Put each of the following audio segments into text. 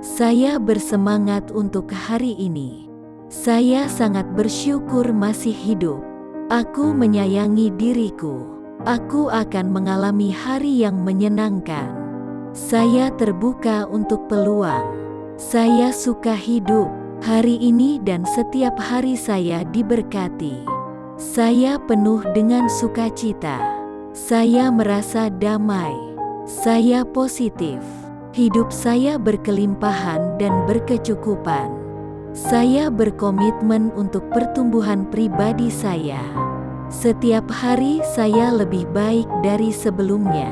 Saya bersemangat untuk hari ini. Saya sangat bersyukur masih hidup. Aku menyayangi diriku. Aku akan mengalami hari yang menyenangkan. Saya terbuka untuk peluang. Saya suka hidup. Hari ini dan setiap hari saya diberkati. Saya penuh dengan sukacita. Saya merasa damai. Saya positif. Hidup saya berkelimpahan dan berkecukupan. Saya berkomitmen untuk pertumbuhan pribadi saya. Setiap hari saya lebih baik dari sebelumnya.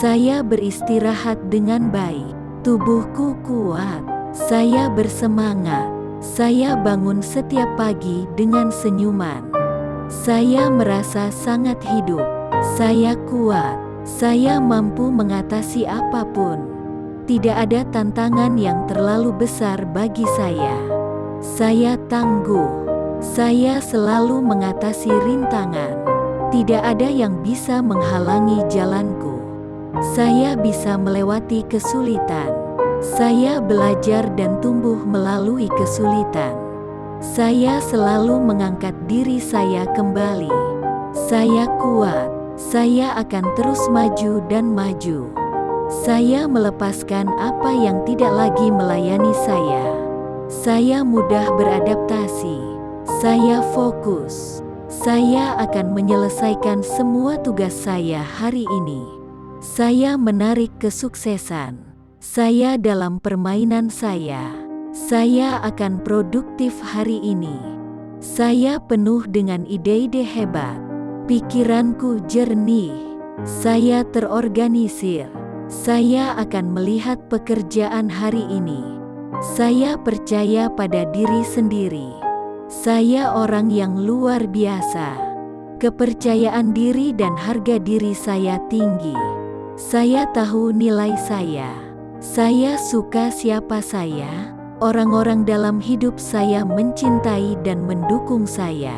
Saya beristirahat dengan baik. Tubuhku kuat. Saya bersemangat. Saya bangun setiap pagi dengan senyuman. Saya merasa sangat hidup. Saya kuat. Saya mampu mengatasi apapun. Tidak ada tantangan yang terlalu besar bagi saya. Saya tangguh. Saya selalu mengatasi rintangan. Tidak ada yang bisa menghalangi jalanku. Saya bisa melewati kesulitan. Saya belajar dan tumbuh melalui kesulitan. Saya selalu mengangkat diri saya kembali. Saya kuat. Saya akan terus maju dan maju. Saya melepaskan apa yang tidak lagi melayani saya. Saya mudah beradaptasi. Saya fokus. Saya akan menyelesaikan semua tugas saya hari ini. Saya menarik kesuksesan. Saya dalam permainan saya. Saya akan produktif hari ini. Saya penuh dengan ide-ide hebat. Pikiranku jernih. Saya terorganisir. Saya akan melihat pekerjaan hari ini. Saya percaya pada diri sendiri. Saya orang yang luar biasa. Kepercayaan diri dan harga diri saya tinggi. Saya tahu nilai saya. Saya suka siapa saya. Orang-orang dalam hidup saya mencintai dan mendukung saya.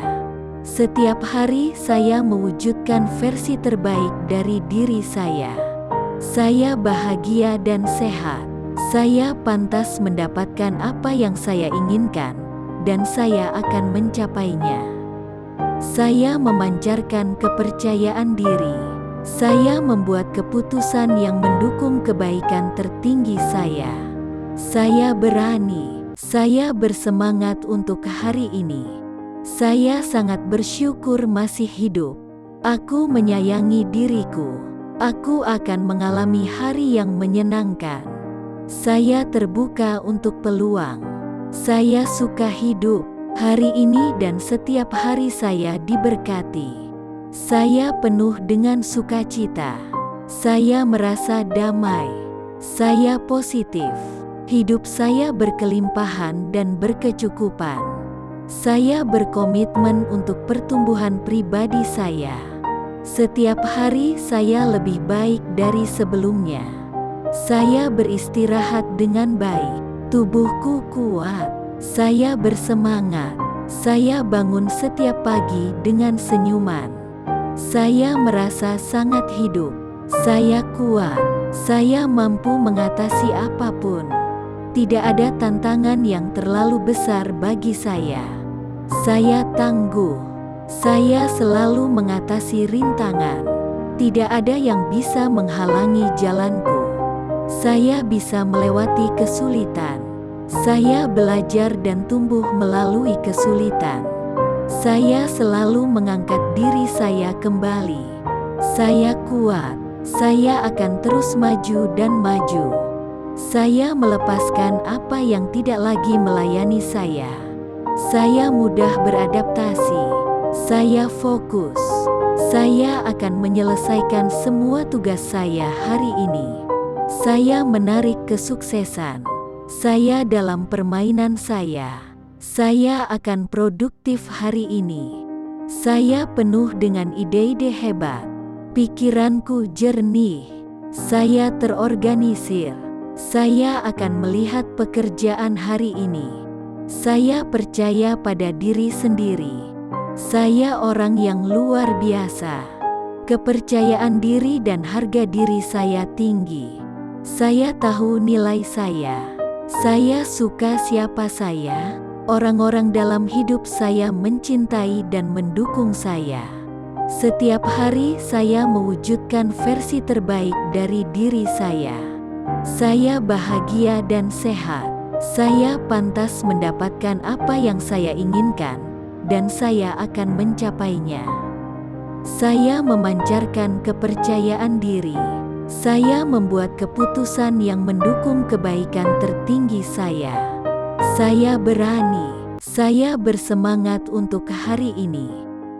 Setiap hari saya mewujudkan versi terbaik dari diri saya. Saya bahagia dan sehat. Saya pantas mendapatkan apa yang saya inginkan, dan saya akan mencapainya. Saya memancarkan kepercayaan diri. Saya membuat keputusan yang mendukung kebaikan tertinggi saya. Saya berani. Saya bersemangat untuk hari ini. Saya sangat bersyukur masih hidup. Aku menyayangi diriku. Aku akan mengalami hari yang menyenangkan. Saya terbuka untuk peluang. Saya suka hidup. Hari ini dan setiap hari saya diberkati. Saya penuh dengan sukacita. Saya merasa damai. Saya positif. Hidup saya berkelimpahan dan berkecukupan. Saya berkomitmen untuk pertumbuhan pribadi saya. Setiap hari saya lebih baik dari sebelumnya. Saya beristirahat dengan baik. Tubuhku kuat. Saya bersemangat. Saya bangun setiap pagi dengan senyuman. Saya merasa sangat hidup. Saya kuat. Saya mampu mengatasi apapun. Tidak ada tantangan yang terlalu besar bagi saya. Saya tangguh. Saya selalu mengatasi rintangan. Tidak ada yang bisa menghalangi jalanku. Saya bisa melewati kesulitan. Saya belajar dan tumbuh melalui kesulitan. Saya selalu mengangkat diri saya kembali. Saya kuat. Saya akan terus maju dan maju. Saya melepaskan apa yang tidak lagi melayani saya. Saya mudah beradaptasi. Saya fokus. Saya akan menyelesaikan semua tugas saya hari ini. Saya menarik kesuksesan. Saya dalam permainan saya. Saya akan produktif hari ini. Saya penuh dengan ide-ide hebat. Pikiranku jernih. Saya terorganisir. Saya akan melihat pekerjaan hari ini. Saya percaya pada diri sendiri. Saya orang yang luar biasa. Kepercayaan diri dan harga diri saya tinggi. Saya tahu nilai saya. Saya suka siapa saya. Orang-orang dalam hidup saya mencintai dan mendukung saya. Setiap hari saya mewujudkan versi terbaik dari diri saya. Saya bahagia dan sehat. Saya pantas mendapatkan apa yang saya inginkan, dan saya akan mencapainya. Saya memancarkan kepercayaan diri. Saya membuat keputusan yang mendukung kebaikan tertinggi saya. Saya berani. Saya bersemangat untuk hari ini.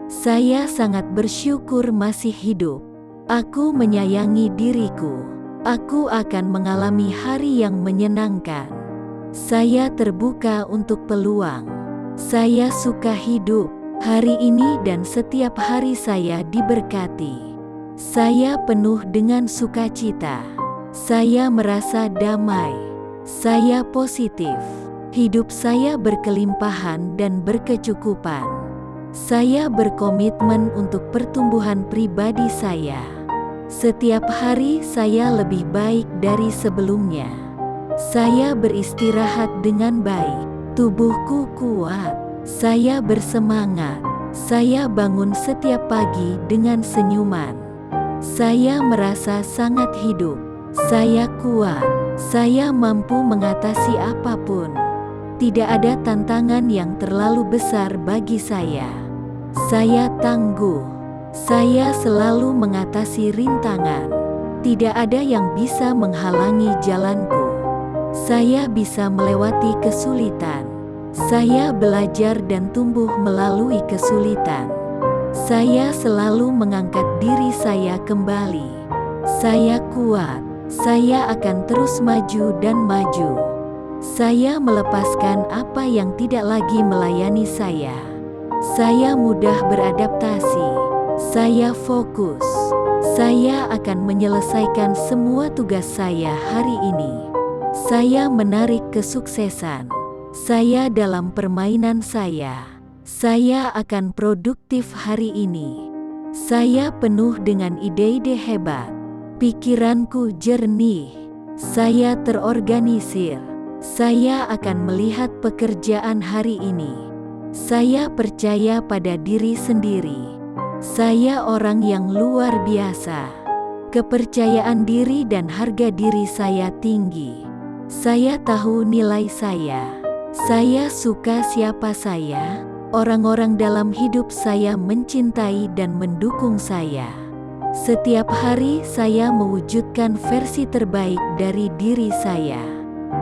Saya sangat bersyukur masih hidup. Aku menyayangi diriku. Aku akan mengalami hari yang menyenangkan. Saya terbuka untuk peluang. Saya suka hidup. Hari ini dan setiap hari saya diberkati. Saya penuh dengan sukacita. Saya merasa damai. Saya positif. Hidup saya berkelimpahan dan berkecukupan. Saya berkomitmen untuk pertumbuhan pribadi saya. Setiap hari saya lebih baik dari sebelumnya. Saya beristirahat dengan baik. Tubuhku kuat. Saya bersemangat. Saya bangun setiap pagi dengan senyuman. Saya merasa sangat hidup. Saya kuat. Saya mampu mengatasi apapun. Tidak ada tantangan yang terlalu besar bagi saya. Saya tangguh. Saya selalu mengatasi rintangan. Tidak ada yang bisa menghalangi jalanku. Saya bisa melewati kesulitan. Saya belajar dan tumbuh melalui kesulitan. Saya selalu mengangkat diri saya kembali. Saya kuat. Saya akan terus maju dan maju. Saya melepaskan apa yang tidak lagi melayani saya. Saya mudah beradaptasi. Saya fokus. Saya akan menyelesaikan semua tugas saya hari ini. Saya menarik kesuksesan. Saya dalam permainan saya. Saya akan produktif hari ini. Saya penuh dengan ide-ide hebat. Pikiranku jernih. Saya terorganisir. Saya akan melihat pekerjaan hari ini. Saya percaya pada diri sendiri. Saya orang yang luar biasa. Kepercayaan diri dan harga diri saya tinggi. Saya tahu nilai saya. Saya suka siapa saya. Orang-orang dalam hidup saya mencintai dan mendukung saya. Setiap hari saya mewujudkan versi terbaik dari diri saya.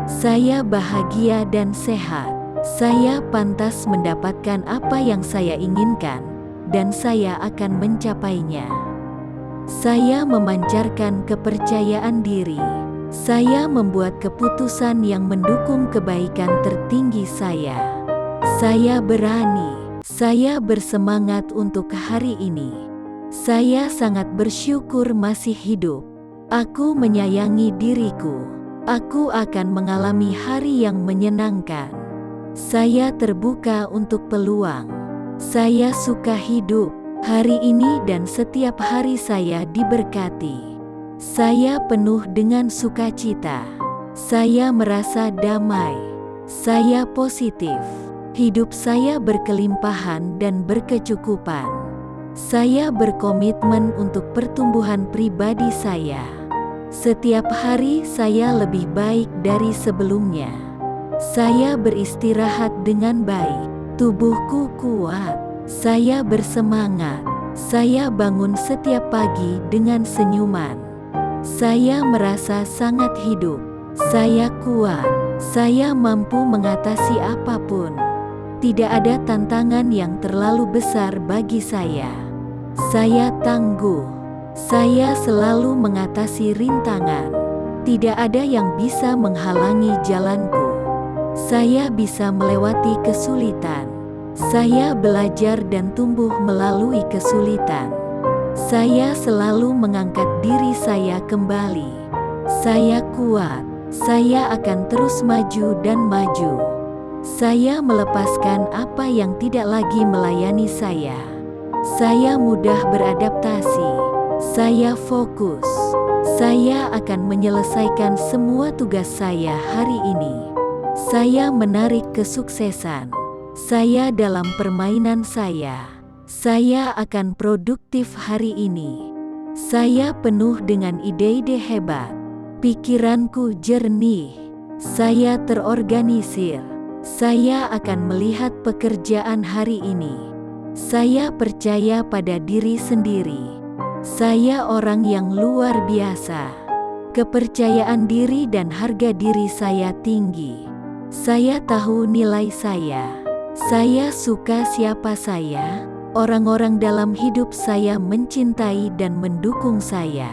Saya bahagia dan sehat. Saya pantas mendapatkan apa yang saya inginkan, dan saya akan mencapainya. Saya memancarkan kepercayaan diri. Saya membuat keputusan yang mendukung kebaikan tertinggi saya. Saya berani. Saya bersemangat untuk hari ini. Saya sangat bersyukur masih hidup. Aku menyayangi diriku. Aku akan mengalami hari yang menyenangkan. Saya terbuka untuk peluang. Saya suka hidup. Hari ini dan setiap hari saya diberkati. Saya penuh dengan sukacita. Saya merasa damai. Saya positif. Hidup saya berkelimpahan dan berkecukupan. Saya berkomitmen untuk pertumbuhan pribadi saya. Setiap hari saya lebih baik dari sebelumnya. Saya beristirahat dengan baik. Tubuhku kuat. Saya bersemangat. Saya bangun setiap pagi dengan senyuman. Saya merasa sangat hidup. Saya kuat. Saya mampu mengatasi apapun. Tidak ada tantangan yang terlalu besar bagi saya. Saya tangguh. Saya selalu mengatasi rintangan. Tidak ada yang bisa menghalangi jalanku. Saya bisa melewati kesulitan. Saya belajar dan tumbuh melalui kesulitan. Saya selalu mengangkat diri saya kembali. Saya kuat. Saya akan terus maju dan maju. Saya melepaskan apa yang tidak lagi melayani saya. Saya mudah beradaptasi. Saya fokus. Saya akan menyelesaikan semua tugas saya hari ini. Saya menarik kesuksesan. Saya dalam permainan saya. Saya akan produktif hari ini. Saya penuh dengan ide-ide hebat. Pikiranku jernih. Saya terorganisir. Saya akan melihat pekerjaan hari ini. Saya percaya pada diri sendiri. Saya orang yang luar biasa. Kepercayaan diri dan harga diri saya tinggi. Saya tahu nilai saya. Saya suka siapa saya. Orang-orang dalam hidup saya mencintai dan mendukung saya.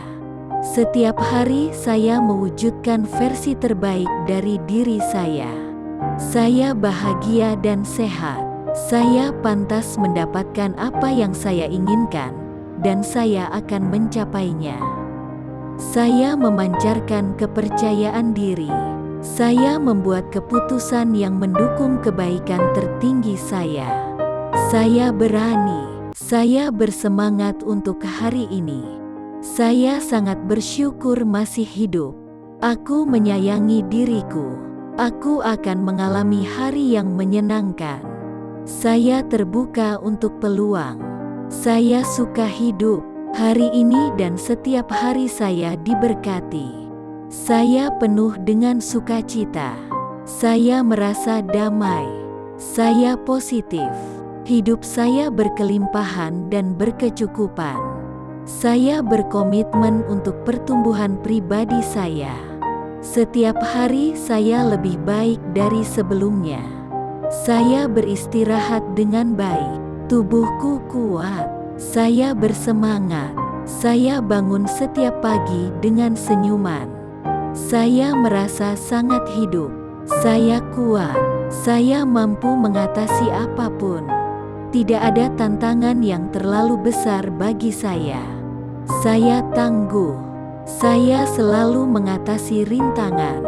Setiap hari saya mewujudkan versi terbaik dari diri saya. Saya bahagia dan sehat. Saya pantas mendapatkan apa yang saya inginkan, dan saya akan mencapainya. Saya memancarkan kepercayaan diri. Saya membuat keputusan yang mendukung kebaikan tertinggi saya. Saya berani. Saya bersemangat untuk hari ini. Saya sangat bersyukur masih hidup. Aku menyayangi diriku. Aku akan mengalami hari yang menyenangkan. Saya terbuka untuk peluang. Saya suka hidup. Hari ini dan setiap hari saya diberkati. Saya penuh dengan sukacita. Saya merasa damai. Saya positif. Hidup saya berkelimpahan dan berkecukupan. Saya berkomitmen untuk pertumbuhan pribadi saya. Setiap hari saya lebih baik dari sebelumnya. Saya beristirahat dengan baik. Tubuhku kuat. Saya bersemangat. Saya bangun setiap pagi dengan senyuman. Saya merasa sangat hidup. Saya kuat. Saya mampu mengatasi apapun. Tidak ada tantangan yang terlalu besar bagi saya. Saya tangguh. Saya selalu mengatasi rintangan.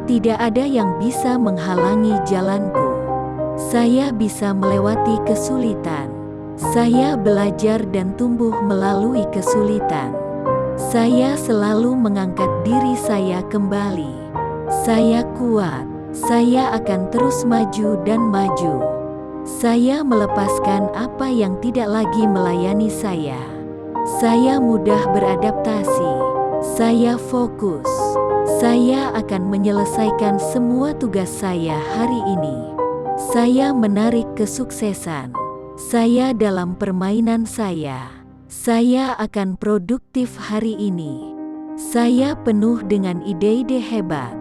Tidak ada yang bisa menghalangi jalanku. Saya bisa melewati kesulitan. Saya belajar dan tumbuh melalui kesulitan. Saya selalu mengangkat diri saya kembali. Saya kuat. Saya akan terus maju dan maju. Saya melepaskan apa yang tidak lagi melayani saya. Saya mudah beradaptasi. Saya fokus. Saya akan menyelesaikan semua tugas saya hari ini. Saya menarik kesuksesan. Saya dalam permainan saya. Saya akan produktif hari ini. Saya penuh dengan ide-ide hebat.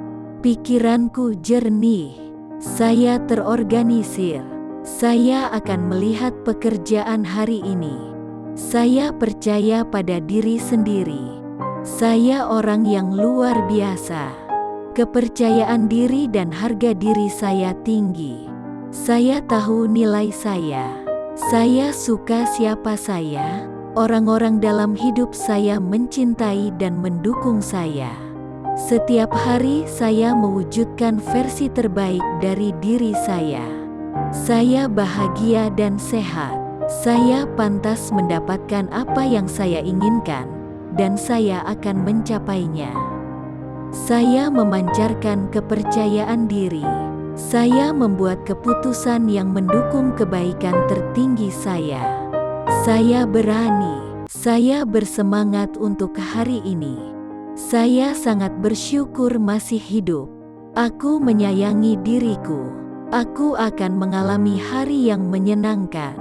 Pikiranku jernih. Saya terorganisir. Saya akan melihat pekerjaan hari ini. Saya percaya pada diri sendiri. Saya orang yang luar biasa. Kepercayaan diri dan harga diri saya tinggi. Saya tahu nilai saya. Saya suka siapa saya. Orang-orang dalam hidup saya mencintai dan mendukung saya. Setiap hari saya mewujudkan versi terbaik dari diri saya. Saya bahagia dan sehat. Saya pantas mendapatkan apa yang saya inginkan, dan saya akan mencapainya. Saya memancarkan kepercayaan diri. Saya membuat keputusan yang mendukung kebaikan tertinggi saya. Saya berani. Saya bersemangat untuk hari ini. Saya sangat bersyukur masih hidup. Aku menyayangi diriku. Aku akan mengalami hari yang menyenangkan.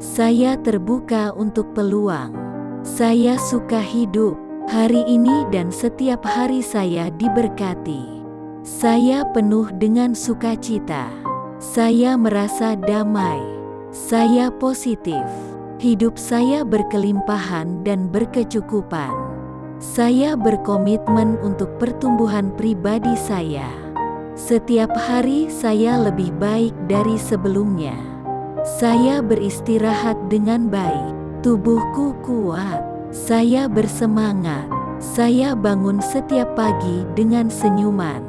Saya terbuka untuk peluang. Saya suka hidup. Hari ini dan setiap hari saya diberkati. Saya penuh dengan sukacita. Saya merasa damai. Saya positif. Hidup saya berkelimpahan dan berkecukupan. Saya berkomitmen untuk pertumbuhan pribadi saya. Setiap hari saya lebih baik dari sebelumnya. Saya beristirahat dengan baik. Tubuhku kuat. Saya bersemangat. Saya bangun setiap pagi dengan senyuman.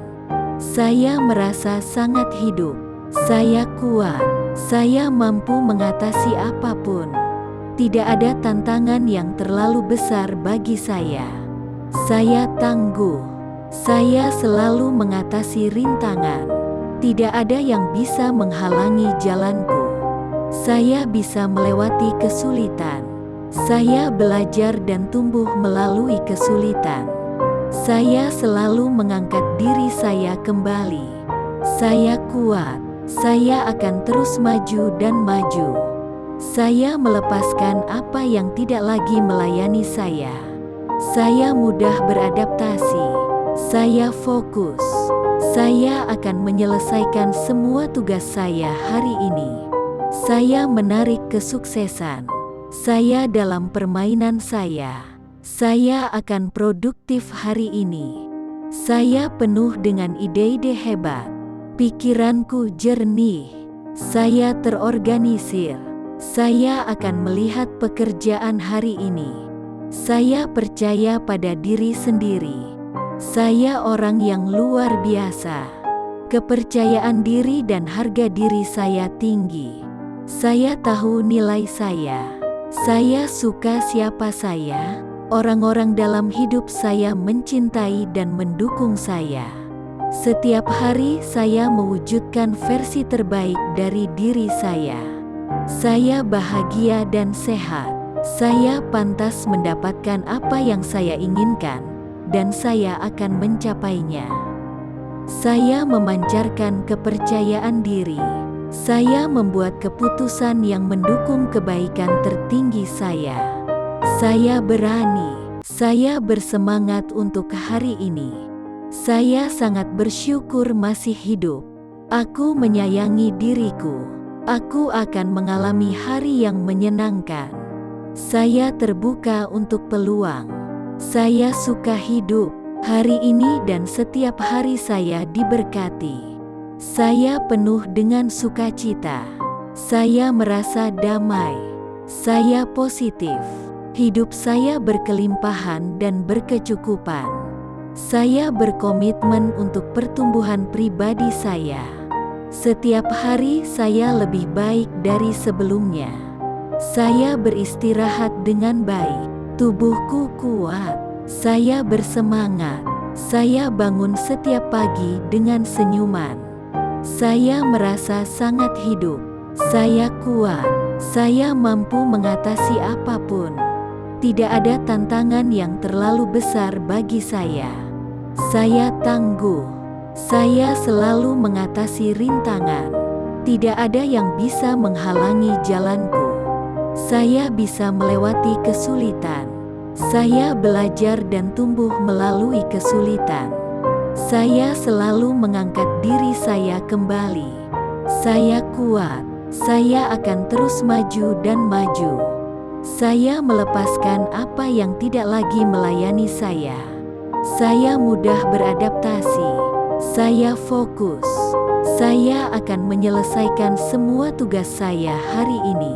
Saya merasa sangat hidup. Saya kuat. Saya mampu mengatasi apapun. Tidak ada tantangan yang terlalu besar bagi saya. Saya tangguh. Saya selalu mengatasi rintangan. Tidak ada yang bisa menghalangi jalanku. Saya bisa melewati kesulitan. Saya belajar dan tumbuh melalui kesulitan. Saya selalu mengangkat diri saya kembali. Saya kuat. Saya akan terus maju dan maju. Saya melepaskan apa yang tidak lagi melayani saya. Saya mudah beradaptasi. Saya fokus. Saya akan menyelesaikan semua tugas saya hari ini. Saya menarik kesuksesan. Saya dalam permainan saya. Saya akan produktif hari ini. Saya penuh dengan ide-ide hebat. Pikiranku jernih. Saya terorganisir. Saya akan melihat pekerjaan hari ini. Saya percaya pada diri sendiri. Saya orang yang luar biasa. Kepercayaan diri dan harga diri saya tinggi. Saya tahu nilai saya. Saya suka siapa saya. Orang-orang dalam hidup saya mencintai dan mendukung saya. Setiap hari saya mewujudkan versi terbaik dari diri saya. Saya bahagia dan sehat. Saya pantas mendapatkan apa yang saya inginkan, dan saya akan mencapainya. Saya memancarkan kepercayaan diri. Saya membuat keputusan yang mendukung kebaikan tertinggi saya. Saya berani. Saya bersemangat untuk hari ini. Saya sangat bersyukur masih hidup. Aku menyayangi diriku. Aku akan mengalami hari yang menyenangkan. Saya terbuka untuk peluang. Saya suka hidup. Hari ini dan setiap hari saya diberkati. Saya penuh dengan sukacita. Saya merasa damai. Saya positif. Hidup saya berkelimpahan dan berkecukupan. Saya berkomitmen untuk pertumbuhan pribadi saya. Setiap hari saya lebih baik dari sebelumnya. Saya beristirahat dengan baik. Tubuhku kuat. Saya bersemangat. Saya bangun setiap pagi dengan senyuman. Saya merasa sangat hidup. Saya kuat. Saya mampu mengatasi apapun. Tidak ada tantangan yang terlalu besar bagi saya. Saya tangguh. Saya selalu mengatasi rintangan. Tidak ada yang bisa menghalangi jalanku. Saya bisa melewati kesulitan. Saya belajar dan tumbuh melalui kesulitan. Saya selalu mengangkat diri saya kembali. Saya kuat. Saya akan terus maju dan maju. Saya melepaskan apa yang tidak lagi melayani saya. Saya mudah beradaptasi. Saya fokus. Saya akan menyelesaikan semua tugas saya hari ini.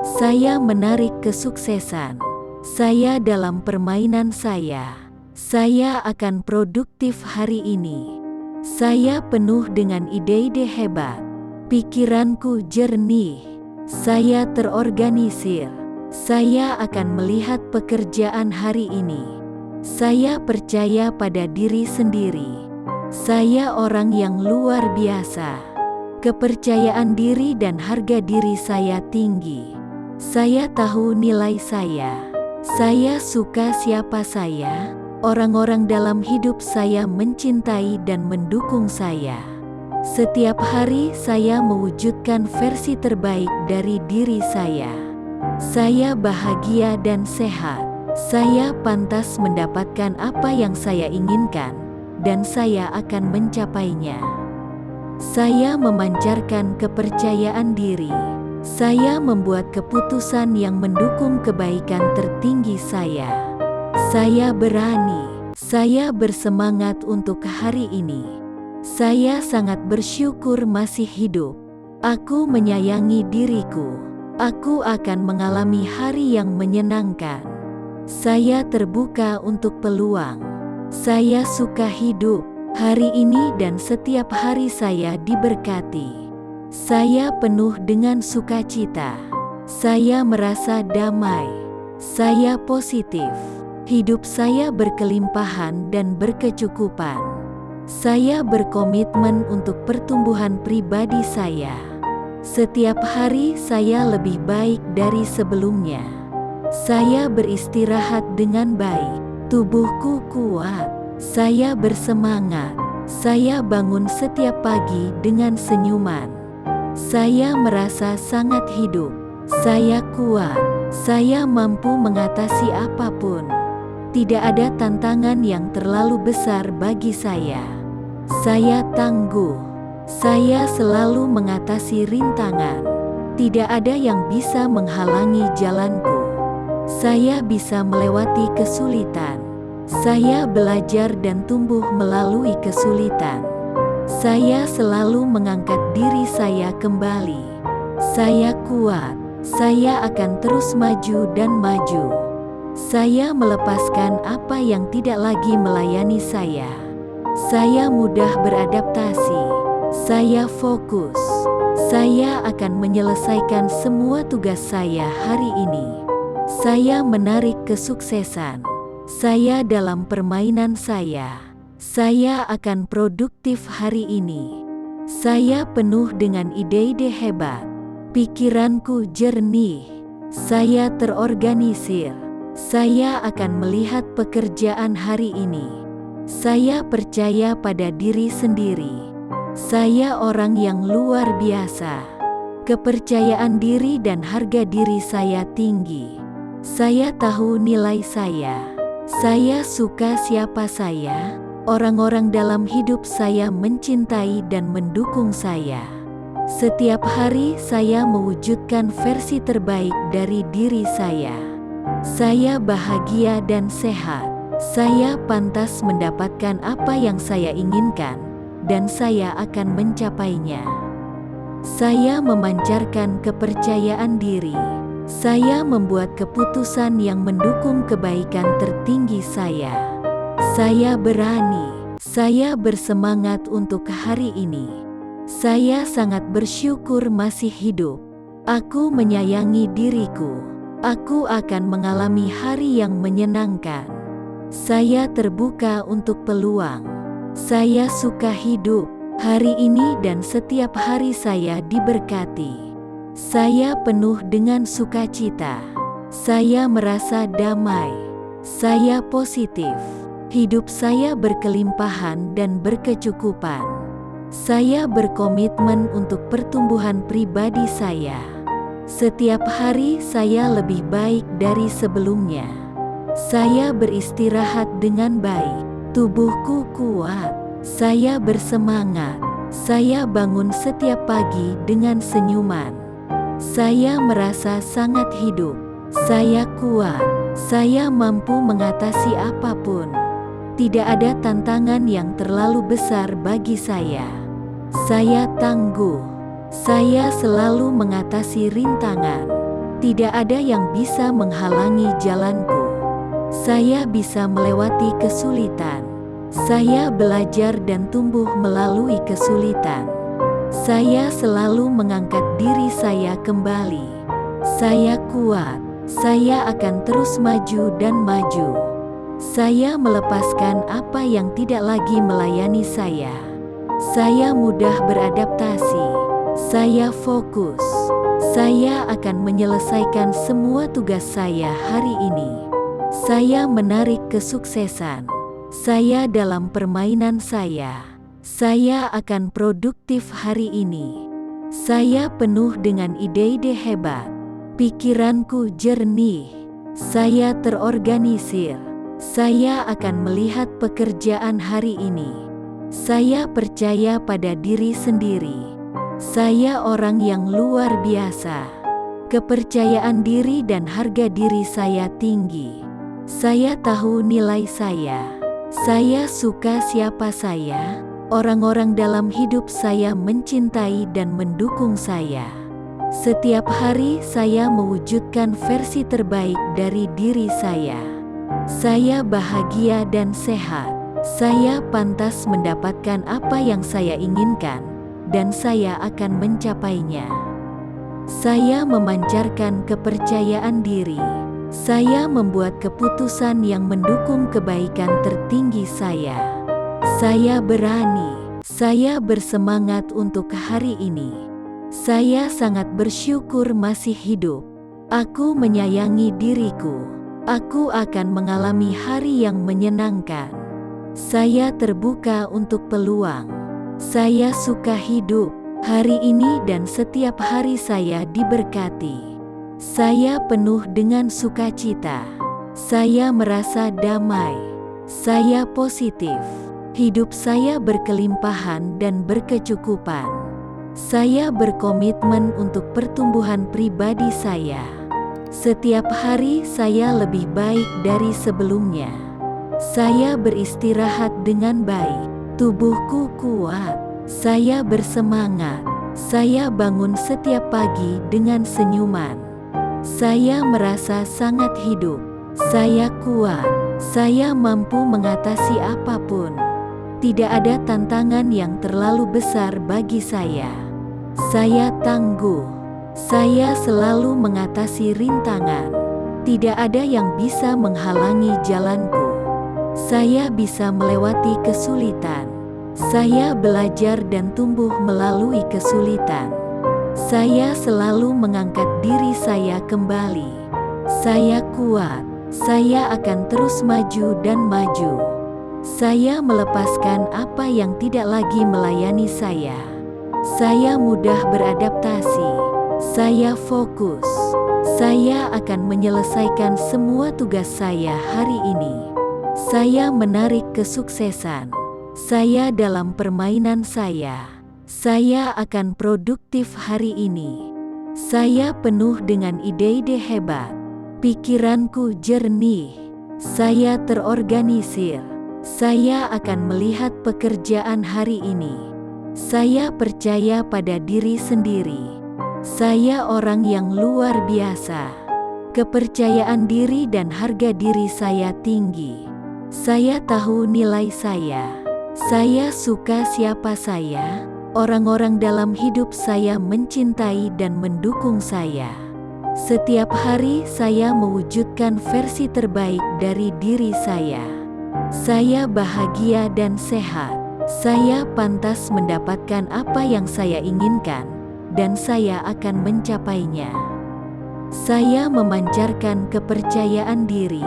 Saya menarik kesuksesan. Saya dalam permainan saya. Saya akan produktif hari ini. Saya penuh dengan ide-ide hebat. Pikiranku jernih. Saya terorganisir. Saya akan melihat pekerjaan hari ini. Saya percaya pada diri sendiri. Saya orang yang luar biasa. Kepercayaan diri dan harga diri saya tinggi. Saya tahu nilai saya. Saya suka siapa saya. Orang-orang dalam hidup saya mencintai dan mendukung saya. Setiap hari saya mewujudkan versi terbaik dari diri saya. Saya bahagia dan sehat. Saya pantas mendapatkan apa yang saya inginkan, dan saya akan mencapainya. Saya memancarkan kepercayaan diri. Saya membuat keputusan yang mendukung kebaikan tertinggi saya. Saya berani. Saya bersemangat untuk hari ini. Saya sangat bersyukur masih hidup. Aku menyayangi diriku. Aku akan mengalami hari yang menyenangkan. Saya terbuka untuk peluang. Saya suka hidup. Hari ini dan setiap hari saya diberkati. Saya penuh dengan sukacita. Saya merasa damai. Saya positif. Hidup saya berkelimpahan dan berkecukupan. Saya berkomitmen untuk pertumbuhan pribadi saya. Setiap hari saya lebih baik dari sebelumnya. Saya beristirahat dengan baik. Tubuhku kuat. Saya bersemangat. Saya bangun setiap pagi dengan senyuman. Saya merasa sangat hidup. Saya kuat. Saya mampu mengatasi apapun. Tidak ada tantangan yang terlalu besar bagi saya. Saya tangguh. Saya selalu mengatasi rintangan. Tidak ada yang bisa menghalangi jalanku. Saya bisa melewati kesulitan. Saya belajar dan tumbuh melalui kesulitan. Saya selalu mengangkat diri saya kembali. Saya kuat. Saya akan terus maju dan maju. Saya melepaskan apa yang tidak lagi melayani saya. Saya mudah beradaptasi. Saya fokus. Saya akan menyelesaikan semua tugas saya hari ini. Saya menarik kesuksesan. Saya dalam permainan saya. Saya akan produktif hari ini. Saya penuh dengan ide-ide hebat. Pikiranku jernih. Saya terorganisir. Saya akan melihat pekerjaan hari ini. Saya percaya pada diri sendiri. Saya orang yang luar biasa. Kepercayaan diri dan harga diri saya tinggi. Saya tahu nilai saya. Saya suka siapa saya. Orang-orang dalam hidup saya mencintai dan mendukung saya. Setiap hari saya mewujudkan versi terbaik dari diri saya. Saya bahagia dan sehat. Saya pantas mendapatkan apa yang saya inginkan, dan saya akan mencapainya. Saya memancarkan kepercayaan diri. Saya membuat keputusan yang mendukung kebaikan tertinggi saya. Saya berani. Saya bersemangat untuk hari ini. Saya sangat bersyukur masih hidup. Aku menyayangi diriku. Aku akan mengalami hari yang menyenangkan. Saya terbuka untuk peluang. Saya suka hidup. Hari ini dan setiap hari saya diberkati. Saya penuh dengan sukacita. Saya merasa damai. Saya positif. Hidup saya berkelimpahan dan berkecukupan. Saya berkomitmen untuk pertumbuhan pribadi saya. Setiap hari saya lebih baik dari sebelumnya. Saya beristirahat dengan baik. Tubuhku kuat. Saya bersemangat. Saya bangun setiap pagi dengan senyuman. Saya merasa sangat hidup. Saya kuat. Saya mampu mengatasi apapun. Tidak ada tantangan yang terlalu besar bagi saya. Saya tangguh. Saya selalu mengatasi rintangan. Tidak ada yang bisa menghalangi jalanku. Saya bisa melewati kesulitan. Saya belajar dan tumbuh melalui kesulitan. Saya selalu mengangkat diri saya kembali. Saya kuat. Saya akan terus maju dan maju. Saya melepaskan apa yang tidak lagi melayani saya. Saya mudah beradaptasi. Saya fokus. Saya akan menyelesaikan semua tugas saya hari ini. Saya menarik kesuksesan. Saya dalam permainan saya. Saya akan produktif hari ini. Saya penuh dengan ide-ide hebat. Pikiranku jernih. Saya terorganisir. Saya akan melihat pekerjaan hari ini. Saya percaya pada diri sendiri. Saya orang yang luar biasa. Kepercayaan diri dan harga diri saya tinggi. Saya tahu nilai saya. Saya suka siapa saya. Orang-orang dalam hidup saya mencintai dan mendukung saya. Setiap hari saya mewujudkan versi terbaik dari diri saya. Saya bahagia dan sehat. Saya pantas mendapatkan apa yang saya inginkan, dan saya akan mencapainya. Saya memancarkan kepercayaan diri. Saya membuat keputusan yang mendukung kebaikan tertinggi saya. Saya berani. Saya bersemangat untuk hari ini. Saya sangat bersyukur masih hidup. Aku menyayangi diriku. Aku akan mengalami hari yang menyenangkan. Saya terbuka untuk peluang. Saya suka hidup. Hari ini dan setiap hari saya diberkati. Saya penuh dengan sukacita. Saya merasa damai. Saya positif. Hidup saya berkelimpahan dan berkecukupan. Saya berkomitmen untuk pertumbuhan pribadi saya. Setiap hari saya lebih baik dari sebelumnya. Saya beristirahat dengan baik. Tubuhku kuat. Saya bersemangat. Saya bangun setiap pagi dengan senyuman. Saya merasa sangat hidup. Saya kuat. Saya mampu mengatasi apapun. Tidak ada tantangan yang terlalu besar bagi saya. Saya tangguh. Saya selalu mengatasi rintangan. Tidak ada yang bisa menghalangi jalanku. Saya bisa melewati kesulitan. Saya belajar dan tumbuh melalui kesulitan. Saya selalu mengangkat diri saya kembali. Saya kuat. Saya akan terus maju dan maju. Saya melepaskan apa yang tidak lagi melayani saya. Saya mudah beradaptasi. Saya fokus. Saya akan menyelesaikan semua tugas saya hari ini. Saya menarik kesuksesan. Saya dalam permainan saya. Saya akan produktif hari ini. Saya penuh dengan ide-ide hebat. Pikiranku jernih. Saya terorganisir. Saya akan melihat pekerjaan hari ini. Saya percaya pada diri sendiri. Saya orang yang luar biasa. Kepercayaan diri dan harga diri saya tinggi. Saya tahu nilai saya. Saya suka siapa saya. Orang-orang dalam hidup saya mencintai dan mendukung saya. Setiap hari saya mewujudkan versi terbaik dari diri saya. Saya bahagia dan sehat. Saya pantas mendapatkan apa yang saya inginkan, dan saya akan mencapainya. Saya memancarkan kepercayaan diri.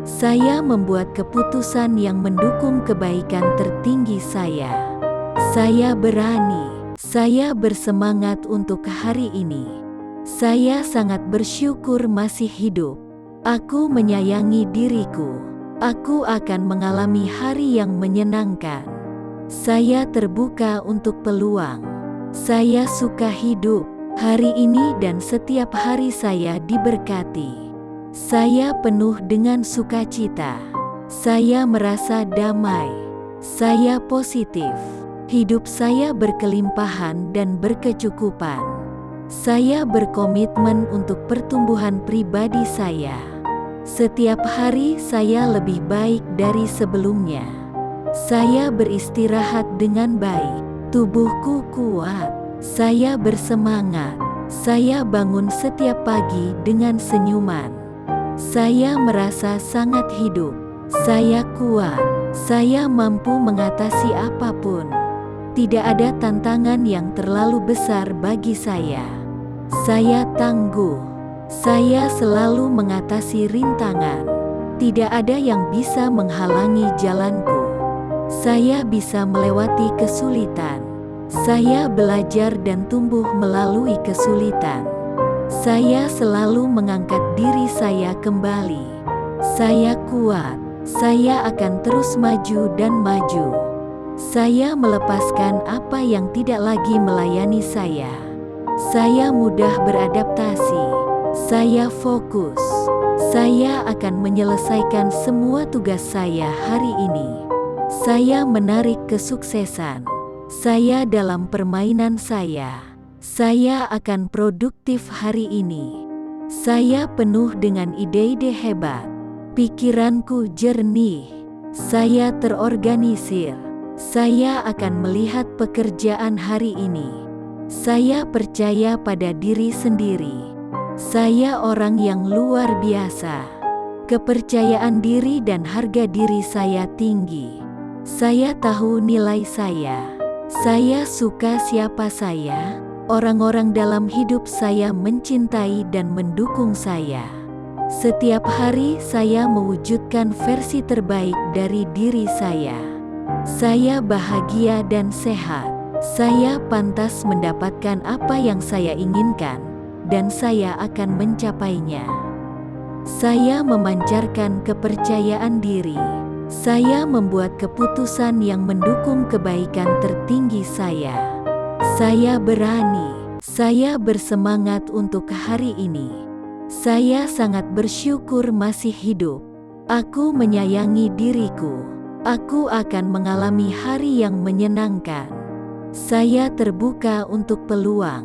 Saya membuat keputusan yang mendukung kebaikan tertinggi saya. Saya berani. Saya bersemangat untuk hari ini. Saya sangat bersyukur masih hidup. Aku menyayangi diriku. Aku akan mengalami hari yang menyenangkan. Saya terbuka untuk peluang. Saya suka hidup. Hari ini dan setiap hari saya diberkati. Saya penuh dengan sukacita. Saya merasa damai. Saya positif. Hidup saya berkelimpahan dan berkecukupan. Saya berkomitmen untuk pertumbuhan pribadi saya. Setiap hari saya lebih baik dari sebelumnya. Saya beristirahat dengan baik. Tubuhku kuat. Saya bersemangat. Saya bangun setiap pagi dengan senyuman. Saya merasa sangat hidup. Saya kuat. Saya mampu mengatasi apapun. Tidak ada tantangan yang terlalu besar bagi saya. Saya tangguh. Saya selalu mengatasi rintangan. Tidak ada yang bisa menghalangi jalanku. Saya bisa melewati kesulitan. Saya belajar dan tumbuh melalui kesulitan. Saya selalu mengangkat diri saya kembali. Saya kuat. Saya akan terus maju dan maju. Saya melepaskan apa yang tidak lagi melayani saya. Saya mudah beradaptasi. Saya fokus. Saya akan menyelesaikan semua tugas saya hari ini. Saya menarik kesuksesan. Saya dalam permainan saya. Saya akan produktif hari ini. Saya penuh dengan ide-ide hebat. Pikiranku jernih. Saya terorganisir. Saya akan melihat pekerjaan hari ini. Saya percaya pada diri sendiri. Saya orang yang luar biasa. Kepercayaan diri dan harga diri saya tinggi. Saya tahu nilai saya. Saya suka siapa saya. Orang-orang dalam hidup saya mencintai dan mendukung saya. Setiap hari saya mewujudkan versi terbaik dari diri saya. Saya bahagia dan sehat. Saya pantas mendapatkan apa yang saya inginkan, dan saya akan mencapainya. Saya memancarkan kepercayaan diri. Saya membuat keputusan yang mendukung kebaikan tertinggi saya. Saya berani. Saya bersemangat untuk hari ini. Saya sangat bersyukur masih hidup. Aku menyayangi diriku. Aku akan mengalami hari yang menyenangkan. Saya terbuka untuk peluang.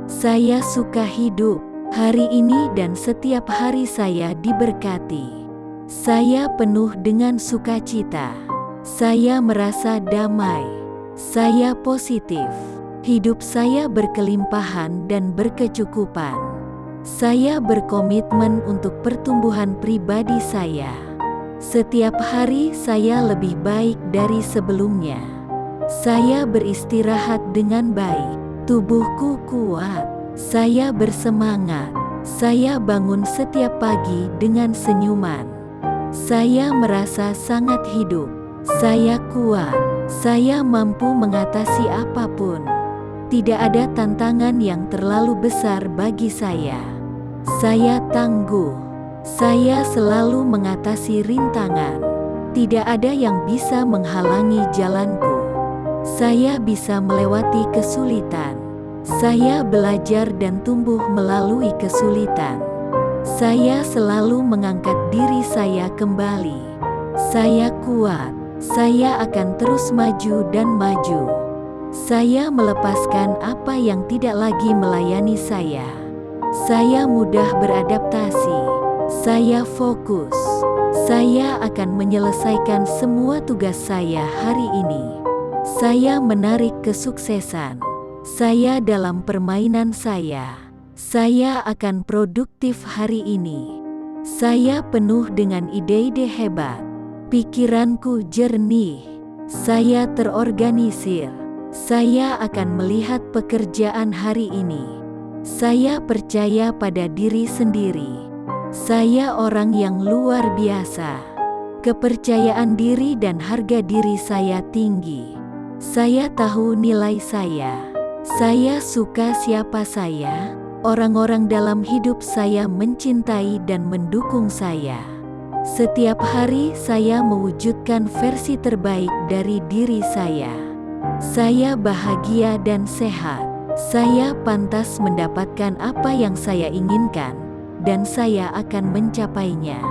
Saya suka hidup. Hari ini dan setiap hari saya diberkati. Saya penuh dengan sukacita. Saya merasa damai. Saya positif. Hidup saya berkelimpahan dan berkecukupan. Saya berkomitmen untuk pertumbuhan pribadi saya. Setiap hari saya lebih baik dari sebelumnya. Saya beristirahat dengan baik. Tubuhku kuat. Saya bersemangat. Saya bangun setiap pagi dengan senyuman. Saya merasa sangat hidup. Saya kuat. Saya mampu mengatasi apapun. Tidak ada tantangan yang terlalu besar bagi saya. Saya tangguh. Saya selalu mengatasi rintangan. Tidak ada yang bisa menghalangi jalanku. Saya bisa melewati kesulitan. Saya belajar dan tumbuh melalui kesulitan. Saya selalu mengangkat diri saya kembali. Saya kuat. Saya akan terus maju dan maju. Saya melepaskan apa yang tidak lagi melayani saya. Saya mudah beradaptasi. Saya fokus. Saya akan menyelesaikan semua tugas saya hari ini. Saya menarik kesuksesan. Saya dalam permainan saya. Saya akan produktif hari ini. Saya penuh dengan ide-ide hebat. Pikiranku jernih. Saya terorganisir. Saya akan melihat pekerjaan hari ini. Saya percaya pada diri sendiri. Saya orang yang luar biasa. Kepercayaan diri dan harga diri saya tinggi. Saya tahu nilai saya. Saya suka siapa saya. Orang-orang dalam hidup saya mencintai dan mendukung saya. Setiap hari saya mewujudkan versi terbaik dari diri saya. Saya bahagia dan sehat. Saya pantas mendapatkan apa yang saya inginkan, dan saya akan mencapainya.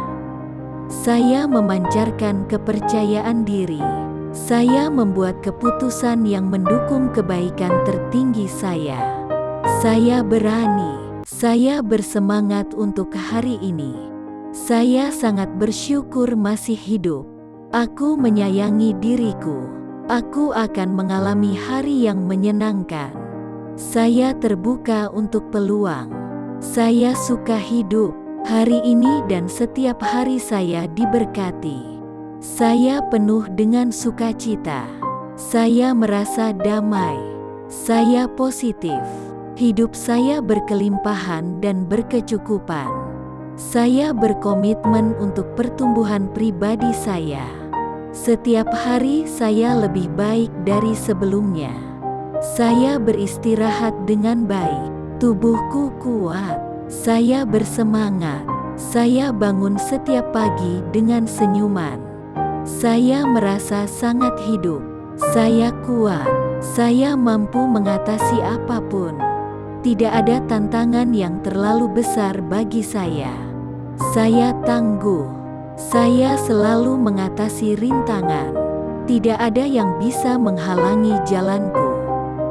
Saya memancarkan kepercayaan diri. Saya membuat keputusan yang mendukung kebaikan tertinggi saya. Saya berani. Saya bersemangat untuk hari ini. Saya sangat bersyukur masih hidup. Aku menyayangi diriku. Aku akan mengalami hari yang menyenangkan. Saya terbuka untuk peluang. Saya suka hidup. Hari ini dan setiap hari saya diberkati. Saya penuh dengan sukacita. Saya merasa damai. Saya positif. Hidup saya berkelimpahan dan berkecukupan. Saya berkomitmen untuk pertumbuhan pribadi saya. Setiap hari saya lebih baik dari sebelumnya. Saya beristirahat dengan baik. Tubuhku kuat. Saya bersemangat. Saya bangun setiap pagi dengan senyuman. Saya merasa sangat hidup. Saya kuat. Saya mampu mengatasi apapun. Tidak ada tantangan yang terlalu besar bagi saya. Saya tangguh. Saya selalu mengatasi rintangan. Tidak ada yang bisa menghalangi jalanku.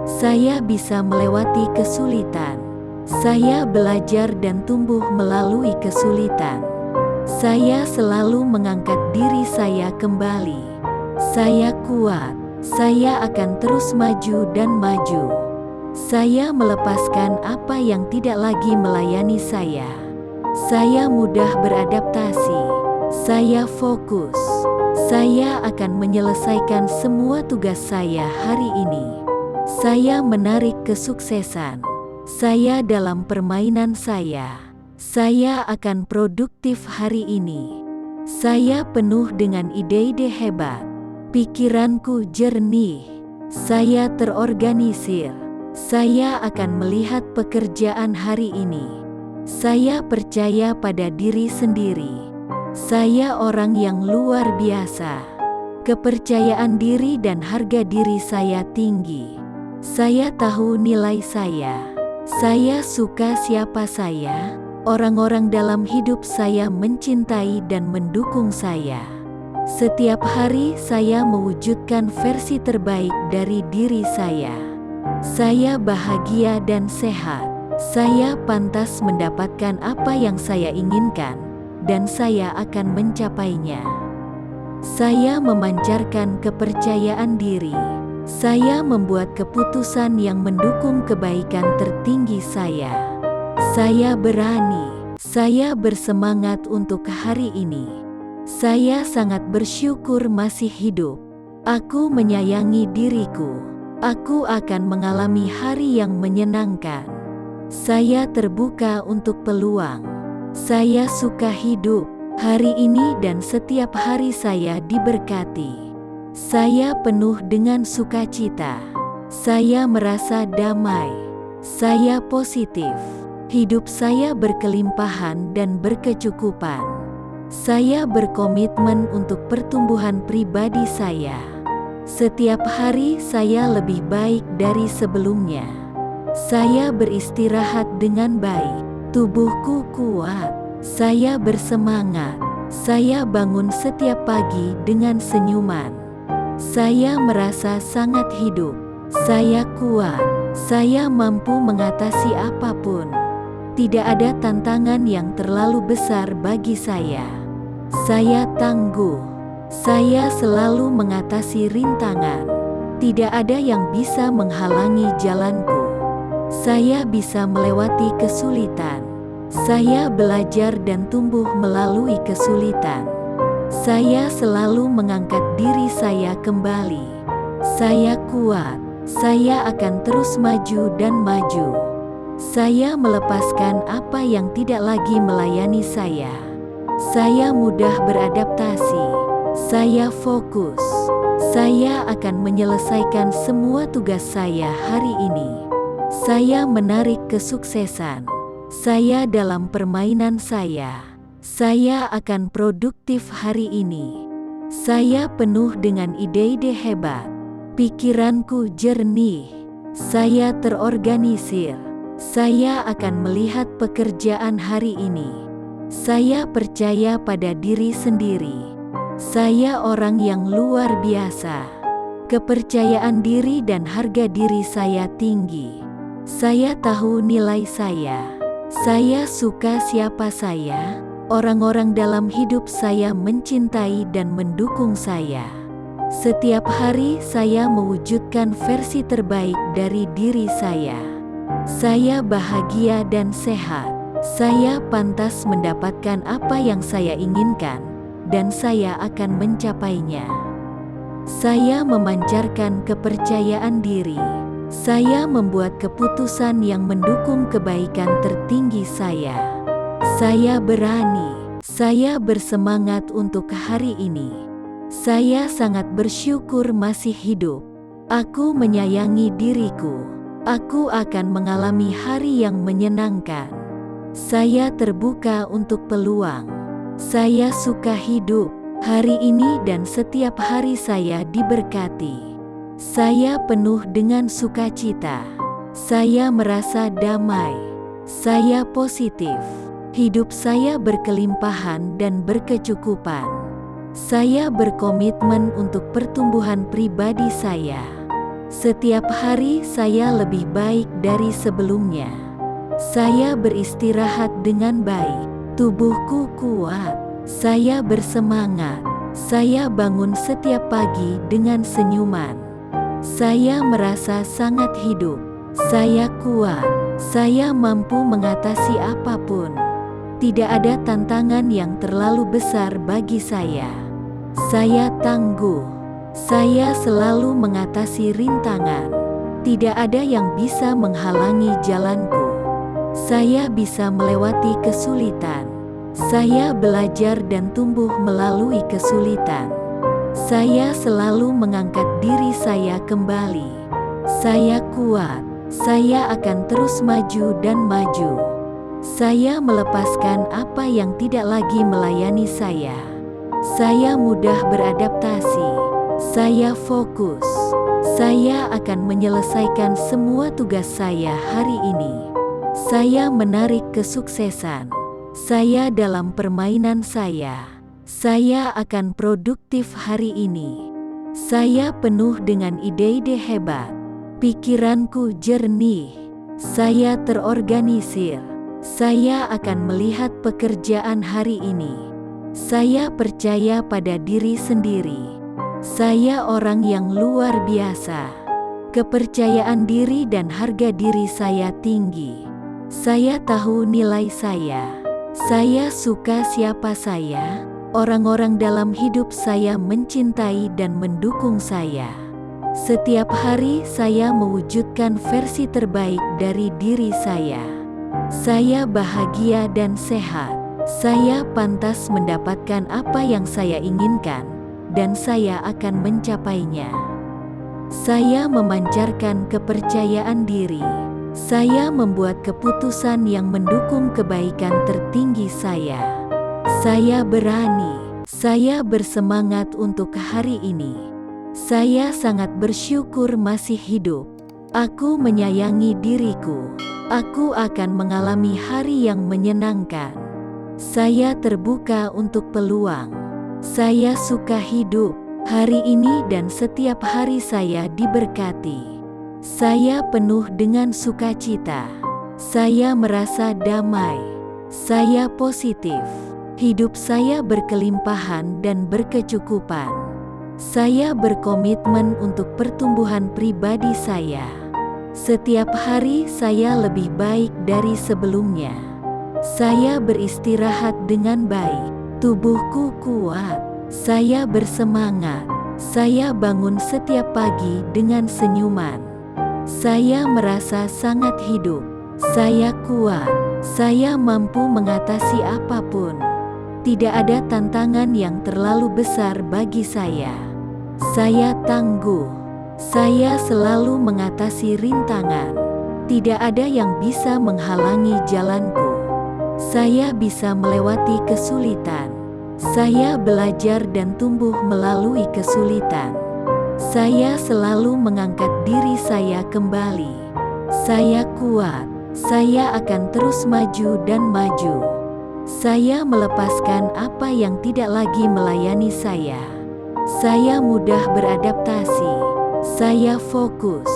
Saya bisa melewati kesulitan. Saya belajar dan tumbuh melalui kesulitan. Saya selalu mengangkat diri saya kembali. Saya kuat. Saya akan terus maju dan maju. Saya melepaskan apa yang tidak lagi melayani saya. Saya mudah beradaptasi. Saya fokus. Saya akan menyelesaikan semua tugas saya hari ini. Saya menarik kesuksesan. Saya dalam permainan saya. Saya akan produktif hari ini. Saya penuh dengan ide-ide hebat. Pikiranku jernih. Saya terorganisir. Saya akan melihat pekerjaan hari ini. Saya percaya pada diri sendiri. Saya orang yang luar biasa. Kepercayaan diri dan harga diri saya tinggi. Saya tahu nilai saya. Saya suka siapa saya. Orang-orang dalam hidup saya mencintai dan mendukung saya. Setiap hari saya mewujudkan versi terbaik dari diri saya. Saya bahagia dan sehat. Saya pantas mendapatkan apa yang saya inginkan, dan saya akan mencapainya. Saya memancarkan kepercayaan diri. Saya membuat keputusan yang mendukung kebaikan tertinggi saya. Saya berani. Saya bersemangat untuk hari ini. Saya sangat bersyukur masih hidup. Aku menyayangi diriku. Aku akan mengalami hari yang menyenangkan. Saya terbuka untuk peluang. Saya suka hidup. Hari ini dan setiap hari saya diberkati. Saya penuh dengan sukacita. Saya merasa damai. Saya positif. Hidup saya berkelimpahan dan berkecukupan. Saya berkomitmen untuk pertumbuhan pribadi saya. Setiap hari saya lebih baik dari sebelumnya. Saya beristirahat dengan baik. Tubuhku kuat. Saya bersemangat. Saya bangun setiap pagi dengan senyuman. Saya merasa sangat hidup. Saya kuat. Saya mampu mengatasi apapun. Tidak ada tantangan yang terlalu besar bagi saya. Saya tangguh. Saya selalu mengatasi rintangan. Tidak ada yang bisa menghalangi jalanku. Saya bisa melewati kesulitan. Saya belajar dan tumbuh melalui kesulitan. Saya selalu mengangkat diri saya kembali. Saya kuat. Saya akan terus maju dan maju. Saya melepaskan apa yang tidak lagi melayani saya. Saya mudah beradaptasi. Saya fokus. Saya akan menyelesaikan semua tugas saya hari ini. Saya menarik kesuksesan. Saya dalam permainan saya. Saya akan produktif hari ini. Saya penuh dengan ide-ide hebat. Pikiranku jernih. Saya terorganisir. Saya akan melihat pekerjaan hari ini. Saya percaya pada diri sendiri. Saya orang yang luar biasa. Kepercayaan diri dan harga diri saya tinggi. Saya tahu nilai saya. Saya suka siapa saya. Orang-orang dalam hidup saya mencintai dan mendukung saya. Setiap hari saya mewujudkan versi terbaik dari diri saya. Saya bahagia dan sehat. Saya pantas mendapatkan apa yang saya inginkan, dan saya akan mencapainya. Saya memancarkan kepercayaan diri. Saya membuat keputusan yang mendukung kebaikan tertinggi saya. Saya berani. Saya bersemangat untuk hari ini. Saya sangat bersyukur masih hidup. Aku menyayangi diriku. Aku akan mengalami hari yang menyenangkan. Saya terbuka untuk peluang. Saya suka hidup. Hari ini dan setiap hari saya diberkati. Saya penuh dengan sukacita. Saya merasa damai. Saya positif. Hidup saya berkelimpahan dan berkecukupan. Saya berkomitmen untuk pertumbuhan pribadi saya. Setiap hari saya lebih baik dari sebelumnya. Saya beristirahat dengan baik. Tubuhku kuat. Saya bersemangat. Saya bangun setiap pagi dengan senyuman. Saya merasa sangat hidup. Saya kuat. Saya mampu mengatasi apapun. Tidak ada tantangan yang terlalu besar bagi saya. Saya tangguh. Saya selalu mengatasi rintangan. Tidak ada yang bisa menghalangi jalanku. Saya bisa melewati kesulitan. Saya belajar dan tumbuh melalui kesulitan. Saya selalu mengangkat diri saya kembali. Saya kuat. Saya akan terus maju dan maju. Saya melepaskan apa yang tidak lagi melayani saya. Saya mudah beradaptasi. Saya fokus. Saya akan menyelesaikan semua tugas saya hari ini. Saya menarik kesuksesan. Saya dalam permainan saya. Saya akan produktif hari ini. Saya penuh dengan ide-ide hebat. Pikiranku jernih. Saya terorganisir. Saya akan melihat pekerjaan hari ini. Saya percaya pada diri sendiri. Saya orang yang luar biasa. Kepercayaan diri dan harga diri saya tinggi. Saya tahu nilai saya. Saya suka siapa saya. Orang-orang dalam hidup saya mencintai dan mendukung saya. Setiap hari saya mewujudkan versi terbaik dari diri saya. Saya bahagia dan sehat. Saya pantas mendapatkan apa yang saya inginkan, dan saya akan mencapainya. Saya memancarkan kepercayaan diri. Saya membuat keputusan yang mendukung kebaikan tertinggi saya. Saya berani. Saya bersemangat untuk hari ini. Saya sangat bersyukur masih hidup. Aku menyayangi diriku. Aku akan mengalami hari yang menyenangkan. Saya terbuka untuk peluang. Saya suka hidup. Hari ini dan setiap hari saya diberkati. Saya penuh dengan sukacita. Saya merasa damai. Saya positif. Hidup saya berkelimpahan dan berkecukupan. Saya berkomitmen untuk pertumbuhan pribadi saya. Setiap hari saya lebih baik dari sebelumnya. Saya beristirahat dengan baik. Tubuhku kuat. Saya bersemangat. Saya bangun setiap pagi dengan senyuman. Saya merasa sangat hidup. Saya kuat. Saya mampu mengatasi apapun. Tidak ada tantangan yang terlalu besar bagi saya. Saya tangguh. Saya selalu mengatasi rintangan. Tidak ada yang bisa menghalangi jalanku. Saya bisa melewati kesulitan. Saya belajar dan tumbuh melalui kesulitan. Saya selalu mengangkat diri saya kembali. Saya kuat. Saya akan terus maju dan maju. Saya melepaskan apa yang tidak lagi melayani saya. Saya mudah beradaptasi. Saya fokus.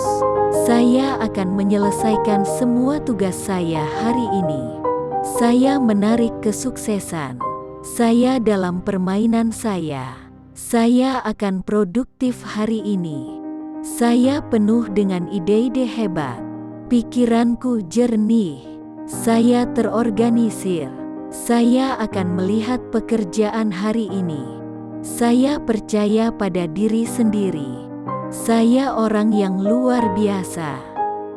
Saya akan menyelesaikan semua tugas saya hari ini. Saya menarik kesuksesan. Saya dalam permainan saya. Saya akan produktif hari ini. Saya penuh dengan ide-ide hebat. Pikiranku jernih. Saya terorganisir. Saya akan melihat pekerjaan hari ini. Saya percaya pada diri sendiri. Saya orang yang luar biasa.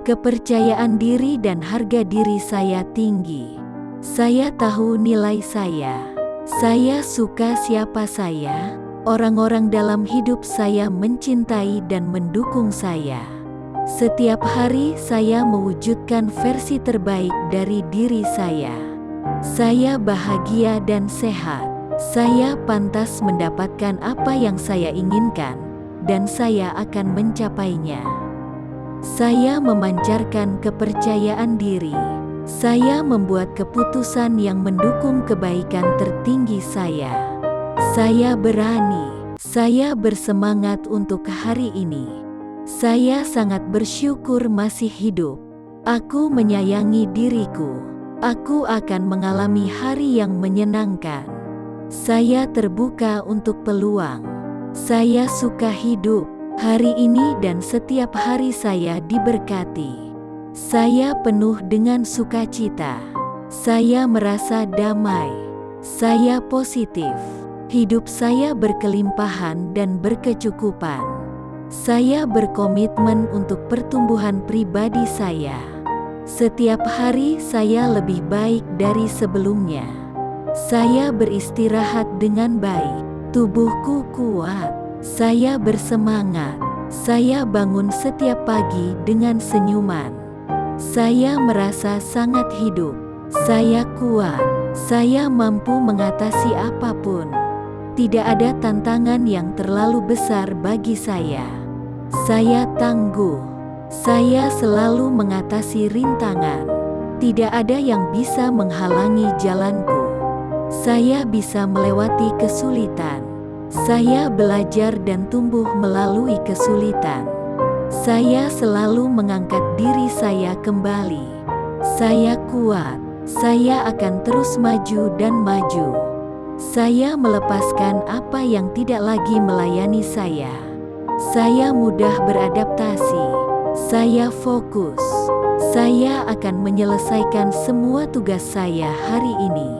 Kepercayaan diri dan harga diri saya tinggi. Saya tahu nilai saya. Saya suka siapa saya. Orang-orang dalam hidup saya mencintai dan mendukung saya. Setiap hari saya mewujudkan versi terbaik dari diri saya. Saya bahagia dan sehat. Saya pantas mendapatkan apa yang saya inginkan, dan saya akan mencapainya. Saya memancarkan kepercayaan diri. Saya membuat keputusan yang mendukung kebaikan tertinggi saya. Saya berani. Saya bersemangat untuk hari ini. Saya sangat bersyukur masih hidup. Aku menyayangi diriku. Aku akan mengalami hari yang menyenangkan. Saya terbuka untuk peluang. Saya suka hidup. Hari ini dan setiap hari saya diberkati. Saya penuh dengan sukacita. Saya merasa damai. Saya positif. Hidup saya berkelimpahan dan berkecukupan. Saya berkomitmen untuk pertumbuhan pribadi saya. Setiap hari saya lebih baik dari sebelumnya. Saya beristirahat dengan baik. Tubuhku kuat. Saya bersemangat. Saya bangun setiap pagi dengan senyuman. Saya merasa sangat hidup. Saya kuat. Saya mampu mengatasi apapun. Tidak ada tantangan yang terlalu besar bagi saya. Saya tangguh. Saya selalu mengatasi rintangan. Tidak ada yang bisa menghalangi jalanku. Saya bisa melewati kesulitan. Saya belajar dan tumbuh melalui kesulitan. Saya selalu mengangkat diri saya kembali. Saya kuat. Saya akan terus maju dan maju. Saya melepaskan apa yang tidak lagi melayani saya. Saya mudah beradaptasi. Saya fokus. Saya akan menyelesaikan semua tugas saya hari ini.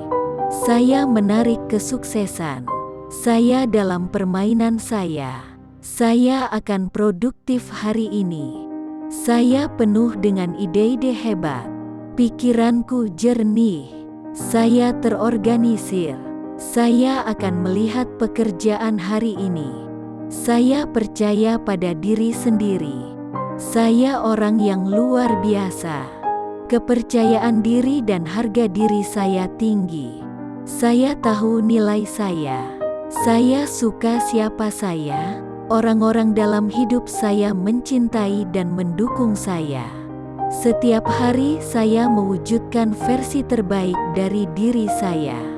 Saya menarik kesuksesan. Saya dalam permainan saya. Saya akan produktif hari ini. Saya penuh dengan ide-ide hebat. Pikiranku jernih. Saya terorganisir. Saya akan melihat pekerjaan hari ini. Saya percaya pada diri sendiri. Saya orang yang luar biasa. Kepercayaan diri dan harga diri saya tinggi. Saya tahu nilai saya. Saya suka siapa saya. Orang-orang dalam hidup saya mencintai dan mendukung saya. Setiap hari saya mewujudkan versi terbaik dari diri saya.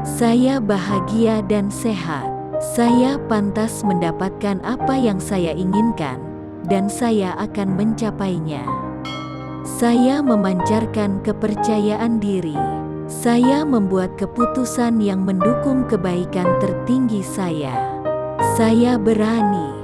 Saya bahagia dan sehat. Saya pantas mendapatkan apa yang saya inginkan, dan saya akan mencapainya. Saya memancarkan kepercayaan diri. Saya membuat keputusan yang mendukung kebaikan tertinggi saya. Saya berani.